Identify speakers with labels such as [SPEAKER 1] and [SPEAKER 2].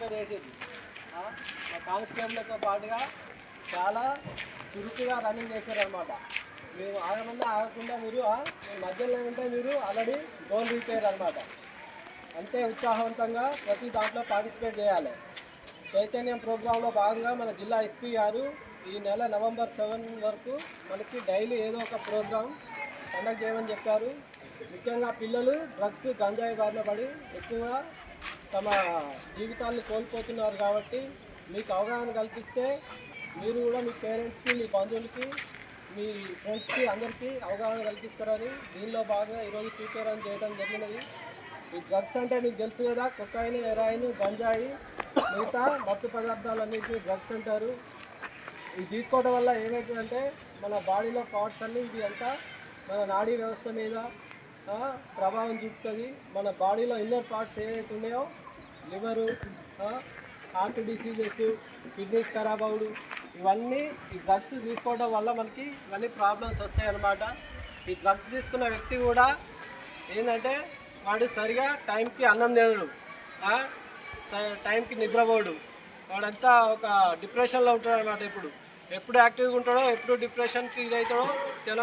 [SPEAKER 1] Participate చేసేది. మా కానిస్టేబుల్తో పాటుగా చాలా చురుకుగా రన్నింగ్ చేశారనమాట. మేము ఆగమన్నా ఆగకుండా మీరు మధ్యలో ఉంటే మీరు ఆల్రెడీ గోల్ రీచ్ అయ్యారనమాట. అంతే ఉత్సాహవంతంగా ప్రతి దాంట్లో పార్టిసిపేట్ చేయాలి. చైతన్యం ప్రోగ్రాంలో భాగంగా మన జిల్లా ఎస్పీ గారు ఈ నెల నవంబర్ 7 వరకు మనకి డైలీ ఏదో ఒక ప్రోగ్రాం కండక్ట్ చేయమని చెప్పారు. ముఖ్యంగా పిల్లలు డ్రగ్స్ గంజాయి బారిన పడి ఎక్కువగా తమ జీవితాలను కోల్పోతున్నారు కాబట్టి మీకు అవగాహన కల్పిస్తే మీరు కూడా మీ పేరెంట్స్కి, మీ బంధువులకి, మీ ఫ్రెండ్స్కి అందరికీ అవగాహన కల్పిస్తారని దీనిలో భాగంగా ఈరోజు ప్రిపేర్ అని చేయడం జరిగినది. ఈ డ్రగ్స్ అంటే మీకు తెలుసు కదా, కొకాయిన్, హెరాయిన్, గంజాయి, మిగతా మత్తు పదార్థాలన్నింటినీ డ్రగ్స్ అంటారు. ఇది తీసుకోవడం వల్ల ఏమవుతుందంటే మన బాడీలో పార్ట్స్ అన్నీ ఇది అంతా మన నాడీ వ్యవస్థ మీద ప్రభావం చూపుతుంది. మన బాడీలో ఇన్నర్ పార్ట్స్ ఏవైతే ఉన్నాయో లివరు, హార్ట్ డిసీజెస్, కిడ్నీస్ ఖరాబ్ అవ్వడు, ఇవన్నీ ఈ డ్రగ్స్ తీసుకోవడం వల్ల మనకి ఇవన్నీ ప్రాబ్లమ్స్ వస్తాయి అన్నమాట. ఈ డ్రగ్స్ తీసుకున్న వ్యక్తి కూడా ఏంటంటే వాడు సరిగా టైంకి అన్నం తినడు, టైంకి నిద్రపోడు, వాడంతా ఒక డిప్రెషన్లో ఉంటాడు అన్నమాట. ఎప్పుడు యాక్టివ్గా ఉంటాడో, ఎప్పుడు డిప్రెషన్కి ఇదవుతాడో తెలియదు.